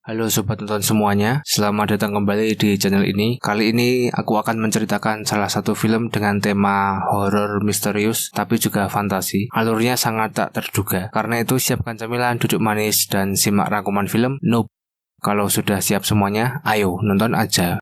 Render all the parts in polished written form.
Halo sobat nonton semuanya, selamat datang kembali di channel ini. Kali ini aku akan menceritakan salah satu film dengan tema horor misterius tapi juga fantasi. Alurnya sangat tak terduga. Karena itu siapkan camilan, duduk manis, dan simak rangkuman film Nope. Kalau sudah siap semuanya, ayo nonton aja.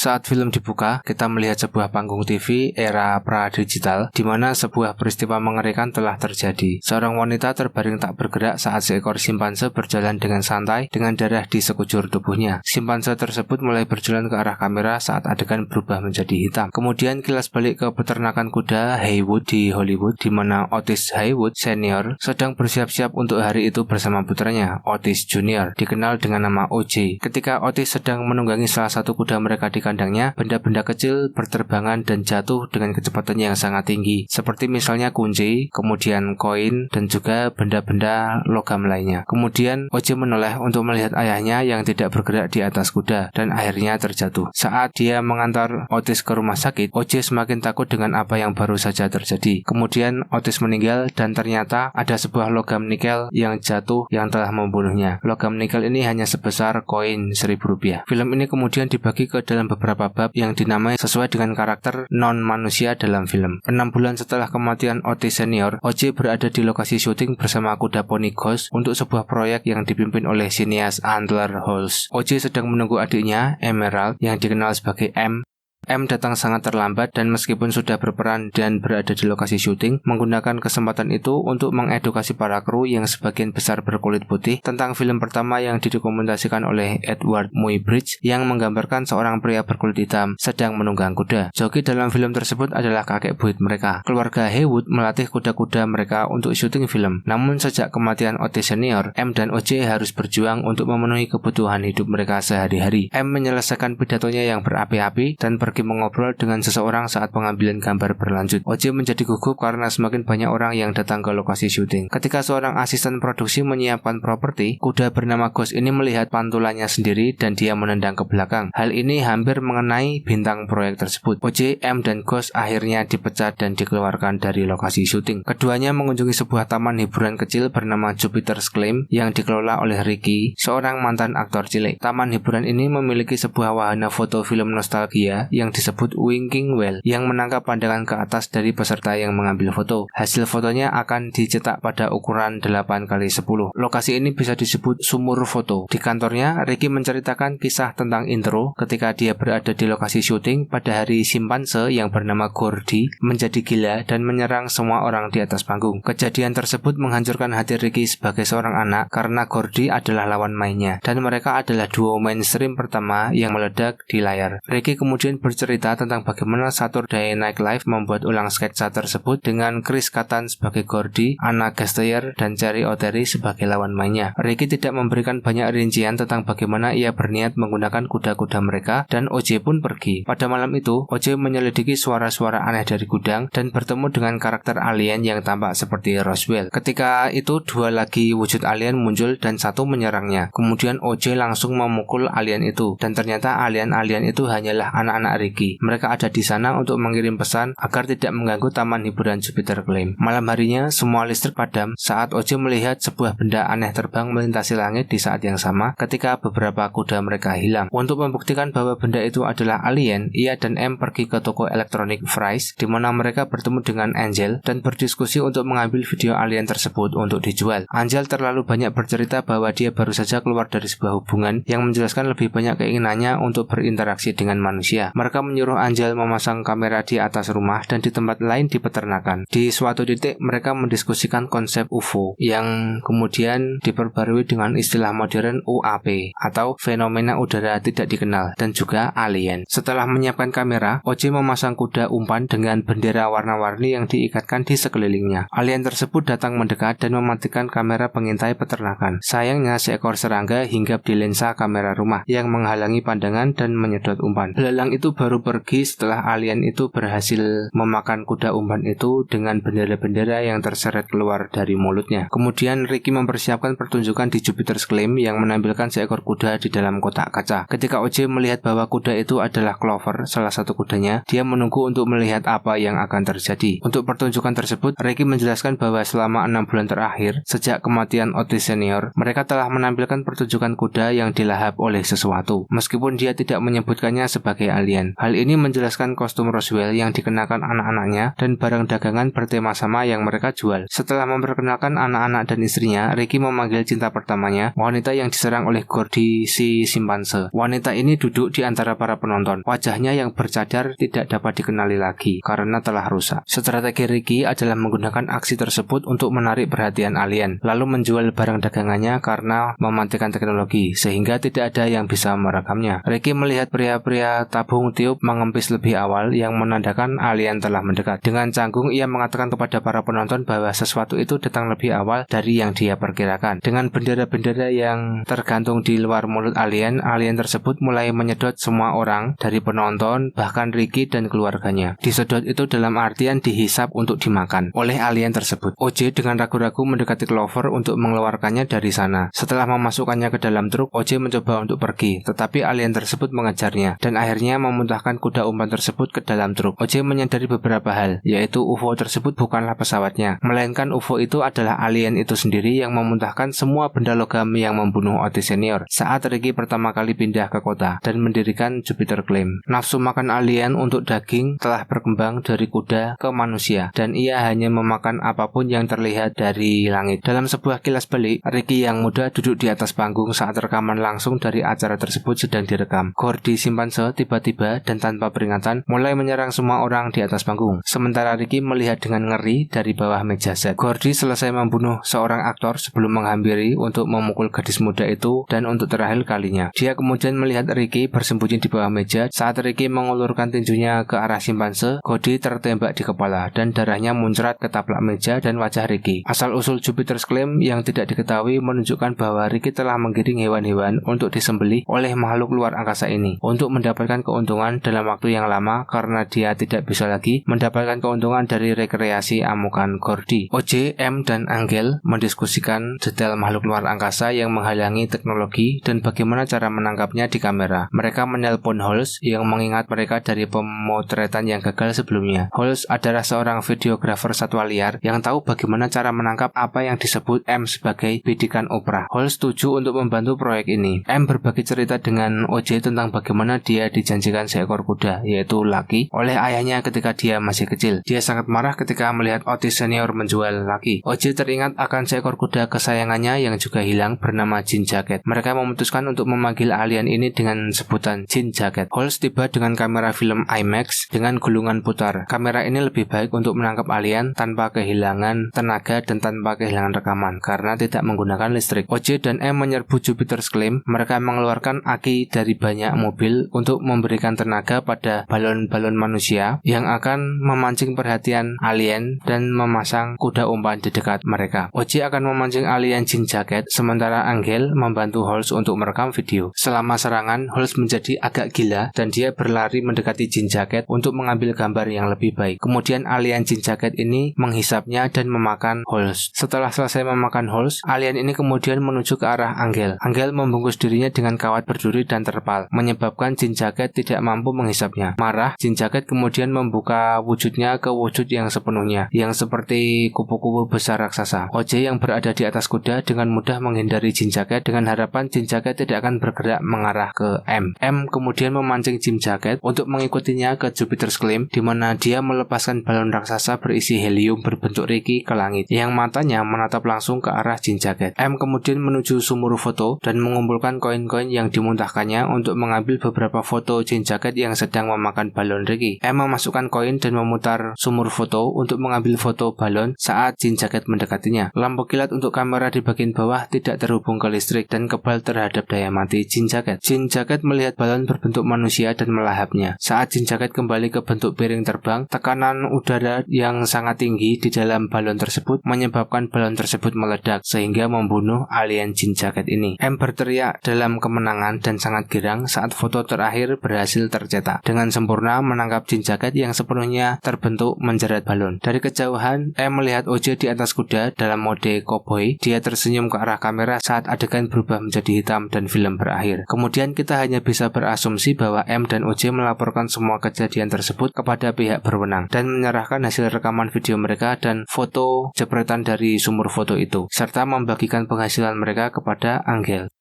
Saat film dibuka, kita melihat sebuah panggung TV era pra-digital di mana sebuah peristiwa mengerikan telah terjadi. Seorang wanita terbaring tak bergerak saat seekor simpanse berjalan dengan santai dengan darah di sekujur tubuhnya. Simpanse tersebut mulai berjalan ke arah kamera saat adegan berubah menjadi hitam. Kemudian kilas balik ke peternakan kuda Haywood di Hollywood di mana Otis Haywood Senior sedang bersiap-siap untuk hari itu bersama putranya, Otis Junior, dikenal dengan nama OJ. Ketika Otis sedang menunggangi salah satu kuda mereka di kandangnya, benda-benda kecil berterbangan dan jatuh dengan kecepatan yang sangat tinggi, seperti misalnya kunci, kemudian koin, dan juga benda-benda logam lainnya. Kemudian OJ menoleh untuk melihat ayahnya yang tidak bergerak di atas kuda, dan akhirnya terjatuh. Saat dia mengantar Otis ke rumah sakit, OJ semakin takut dengan apa yang baru saja terjadi. Kemudian Otis meninggal dan ternyata ada sebuah logam nikel yang jatuh yang telah membunuhnya. Logam nikel ini hanya sebesar koin Rp1.000. Film ini kemudian dibagi ke dalam beberapa bab yang dinamai sesuai dengan karakter non-manusia dalam film. 6 bulan setelah kematian Otis Senior, OJ berada di lokasi syuting bersama kuda poni Ghost untuk sebuah proyek yang dipimpin oleh sinias Antler Holz. OJ sedang menunggu adiknya, Emerald, yang dikenal sebagai M. M datang sangat terlambat dan meskipun sudah berperan dan berada di lokasi syuting, menggunakan kesempatan itu untuk mengedukasi para kru yang sebagian besar berkulit putih tentang film pertama yang didokumentasikan oleh Edward Muybridge yang menggambarkan seorang pria berkulit hitam sedang menunggang kuda. Joki dalam film tersebut adalah kakek buyut mereka. Keluarga Haywood melatih kuda-kuda mereka untuk syuting film. Namun sejak kematian Otis Senior, M dan OJ harus berjuang untuk memenuhi kebutuhan hidup mereka sehari-hari. M menyelesaikan pidatonya yang berapi-api dan pergi mengobrol dengan seseorang saat pengambilan gambar berlanjut. OJ menjadi gugup karena semakin banyak orang yang datang ke lokasi syuting. Ketika seorang asisten produksi menyiapkan properti, kuda bernama Ghost ini melihat pantulannya sendiri dan dia menendang ke belakang. Hal ini hampir mengenai bintang proyek tersebut. OJ, M, dan Ghost akhirnya dipecat dan dikeluarkan dari lokasi syuting. Keduanya mengunjungi sebuah taman hiburan kecil bernama Jupiter's Claim yang dikelola oleh Ricky, seorang mantan aktor cilik. Taman hiburan ini memiliki sebuah wahana foto film nostalgia yang disebut Winking Well yang menangkap pandangan ke atas dari peserta yang mengambil foto. Hasil fotonya akan dicetak pada ukuran 8x10. Lokasi ini bisa disebut sumur foto. Di kantornya, Ricky menceritakan kisah tentang intro ketika dia berada di lokasi syuting pada hari simpanse yang bernama Gordy menjadi gila dan menyerang semua orang di atas panggung. Kejadian tersebut menghancurkan hati Ricky sebagai seorang anak karena Gordy adalah lawan mainnya dan mereka adalah duo mainstream pertama yang meledak di layar. Ricky kemudian bercerita tentang bagaimana Saturday Night Live membuat ulang sketsa tersebut dengan Chris Kattan sebagai Gordy, Anna Gasteyer, dan Cherry O'Terry sebagai lawan mainnya. Ricky tidak memberikan banyak rincian tentang bagaimana ia berniat menggunakan kuda-kuda mereka dan OJ pun pergi. Pada malam itu, OJ menyelidiki suara-suara aneh dari gudang dan bertemu dengan karakter alien yang tampak seperti Roswell. Ketika itu, dua lagi wujud alien muncul dan satu menyerangnya. Kemudian OJ langsung memukul alien itu dan ternyata alien-alien itu hanyalah anak-anak Ricky. Mereka ada di sana untuk mengirim pesan agar tidak mengganggu taman hiburan Jupiter Claim. Malam harinya, semua listrik padam saat OJ melihat sebuah benda aneh terbang melintasi langit di saat yang sama ketika beberapa kuda mereka hilang. Untuk membuktikan bahwa benda itu adalah alien, ia dan M pergi ke toko elektronik Fry's di mana mereka bertemu dengan Angel dan berdiskusi untuk mengambil video alien tersebut untuk dijual. Angel terlalu banyak bercerita bahwa dia baru saja keluar dari sebuah hubungan yang menjelaskan lebih banyak keinginannya untuk berinteraksi dengan manusia. Mereka menyuruh Angel memasang kamera di atas rumah dan di tempat lain di peternakan. Di suatu titik mereka mendiskusikan konsep UFO yang kemudian diperbarui dengan istilah modern UAP atau fenomena udara tidak dikenal dan juga alien. Setelah menyiapkan kamera, OJ memasang kuda umpan dengan bendera warna-warni yang diikatkan di sekelilingnya. Alien tersebut datang mendekat dan mematikan kamera pengintai peternakan. Sayangnya seekor serangga hinggap di lensa kamera rumah yang menghalangi pandangan dan menyedot umpan. Belalang itu baru pergi setelah alien itu berhasil memakan kuda umpan itu dengan bendera-bendera yang terseret keluar dari mulutnya. Kemudian Ricky mempersiapkan pertunjukan di Jupiter's Claim yang menampilkan seekor kuda di dalam kotak kaca. Ketika OJ melihat bahwa kuda itu adalah Clover, salah satu kudanya, dia menunggu untuk melihat apa yang akan terjadi. Untuk pertunjukan tersebut, Ricky menjelaskan bahwa selama 6 bulan terakhir, sejak kematian Otis Senior, mereka telah menampilkan pertunjukan kuda yang dilahap oleh sesuatu, meskipun dia tidak menyebutkannya sebagai alien. Hal ini menjelaskan kostum Roswell yang dikenakan anak-anaknya dan barang dagangan bertema sama yang mereka jual. Setelah memperkenalkan anak-anak dan istrinya, Ricky memanggil cinta pertamanya, wanita yang diserang oleh Gordy si simpanse. Wanita ini duduk di antara para penonton. Wajahnya yang bercadar tidak dapat dikenali lagi karena telah rusak. Strategi Ricky adalah menggunakan aksi tersebut untuk menarik perhatian alien, lalu menjual barang dagangannya karena mematikan teknologi, sehingga tidak ada yang bisa merekamnya. Ricky melihat pria-pria tabung tiup mengempis lebih awal yang menandakan alien telah mendekat. Dengan canggung ia mengatakan kepada para penonton bahwa sesuatu itu datang lebih awal dari yang dia perkirakan. Dengan bendera-bendera yang tergantung di luar mulut alien tersebut mulai menyedot semua orang dari penonton, bahkan Ricky dan keluarganya. Disedot itu dalam artian dihisap untuk dimakan oleh alien tersebut. OJ dengan ragu-ragu mendekati Clover untuk mengeluarkannya dari sana. Setelah memasukkannya ke dalam truk, OJ mencoba untuk pergi, tetapi alien tersebut mengejarnya dan akhirnya memuntahkan kuda umpan tersebut ke dalam truk. OJ menyadari beberapa hal, yaitu UFO tersebut bukanlah pesawatnya, melainkan UFO itu adalah alien itu sendiri yang memuntahkan semua benda logam yang membunuh Otis Senior saat Ricky pertama kali pindah ke kota dan mendirikan Jupiter Claim. Nafsu makan alien untuk daging telah berkembang dari kuda ke manusia dan ia hanya memakan apapun yang terlihat dari langit. Dalam sebuah kilas balik, Ricky yang muda duduk di atas panggung saat rekaman langsung dari acara tersebut sedang direkam. Gordy simpanse tiba-tiba dan tanpa peringatan mulai menyerang semua orang di atas panggung. Sementara Ricky melihat dengan ngeri dari bawah meja set. Gordy selesai membunuh seorang aktor sebelum menghampiri untuk memukul gadis muda itu dan untuk terakhir kalinya. Dia kemudian melihat Ricky bersembunyi di bawah meja. Saat Ricky mengulurkan tinjunya ke arah simpanse, Gordy tertembak di kepala dan darahnya muncrat ke taplak meja dan wajah Ricky. Asal-usul Jupiter's Claim yang tidak diketahui menunjukkan bahwa Ricky telah menggiring hewan-hewan untuk disembelih oleh makhluk luar angkasa ini untuk mendapatkan keuntungan dalam waktu yang lama karena dia tidak bisa lagi mendapatkan keuntungan dari rekreasi amukan Gordy. OJ, M, dan Angel mendiskusikan detail makhluk luar angkasa yang menghalangi teknologi dan bagaimana cara menangkapnya di kamera. Mereka menelpon Holmes yang mengingat mereka dari pemotretan yang gagal sebelumnya. Holmes adalah seorang videografer satwa liar yang tahu bagaimana cara menangkap apa yang disebut M sebagai bidikan opera. Holmes setuju untuk membantu proyek ini. M berbagi cerita dengan OJ tentang bagaimana dia dijanjikan seekor kuda, yaitu Lucky, oleh ayahnya ketika dia masih kecil. Dia sangat marah ketika melihat Otis Senior menjual Lucky. OJ teringat akan seekor kuda kesayangannya yang juga hilang bernama Jean Jacket. Mereka memutuskan untuk memanggil alien ini dengan sebutan Jean Jacket. Holmes tiba dengan kamera film IMAX dengan gulungan putar. Kamera ini lebih baik untuk menangkap alien tanpa kehilangan tenaga dan tanpa kehilangan rekaman karena tidak menggunakan listrik. OJ dan M menyerbu Jupiter's Claim. Mereka mengeluarkan aki dari banyak mobil untuk memberikan tenaga pada balon-balon manusia yang akan memancing perhatian alien dan memasang kuda umpan di dekat mereka. OJ akan memancing alien Jean Jacket, sementara Angel membantu Holmes untuk merekam video. Selama serangan, Holmes menjadi agak gila dan dia berlari mendekati Jean Jacket untuk mengambil gambar yang lebih baik. Kemudian alien Jean Jacket ini menghisapnya dan memakan Holmes. Setelah selesai memakan Holmes, alien ini kemudian menuju ke arah Angel. Angel membungkus dirinya dengan kawat berduri dan terpal, menyebabkan Jean Jacket tidak mampu menghisapnya. Marah, Jean Jacket kemudian membuka wujudnya ke wujud yang sepenuhnya, yang seperti kupu-kupu besar raksasa. OJ yang berada di atas kuda dengan mudah menghindari Jean Jacket dengan harapan Jean Jacket tidak akan bergerak mengarah ke M. M kemudian memancing Jean Jacket untuk mengikutinya ke Jupiter's Claim, di mana dia melepaskan balon raksasa berisi helium berbentuk Ricky ke langit, yang matanya menatap langsung ke arah Jean Jacket. M kemudian menuju sumur foto dan mengumpulkan koin-koin yang dimuntahkannya untuk mengambil beberapa foto Jean Jacket yang sedang memakan balon Ricky. M memasukkan koin dan memutar sumur foto untuk mengambil foto balon saat Jean Jacket mendekatinya. Lampu kilat untuk kamera di bagian bawah tidak terhubung ke listrik dan kebal terhadap daya mati Jean Jacket. Jean Jacket melihat balon berbentuk manusia dan melahapnya. Saat Jean Jacket kembali ke bentuk piring terbang, tekanan udara yang sangat tinggi di dalam balon tersebut menyebabkan balon tersebut meledak sehingga membunuh alien Jean Jacket ini. M berteriak dalam kemenangan dan sangat girang saat foto terakhir berhasil berhasil tercetak dengan sempurna menangkap jean jaket yang sepenuhnya terbentuk menjerat balon. Dari kejauhan, M melihat OJ di atas kuda dalam mode cowboy. Dia tersenyum ke arah kamera saat adegan berubah menjadi hitam dan film berakhir. Kemudian kita hanya bisa berasumsi bahwa M dan OJ melaporkan semua kejadian tersebut kepada pihak berwenang dan menyerahkan hasil rekaman video mereka dan foto jepretan dari sumber foto itu, serta membagikan penghasilan mereka kepada Angel.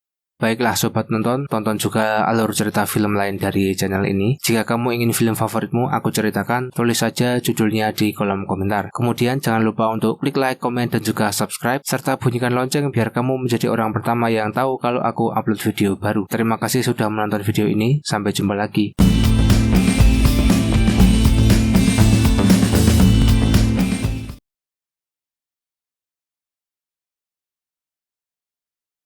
Baiklah sobat nonton, tonton juga alur cerita film lain dari channel ini. Jika kamu ingin film favoritmu aku ceritakan, tulis saja judulnya di kolom komentar. Kemudian jangan lupa untuk klik like, komen, dan juga subscribe, serta bunyikan lonceng biar kamu menjadi orang pertama yang tahu kalau aku upload video baru. Terima kasih sudah menonton video ini, sampai jumpa lagi.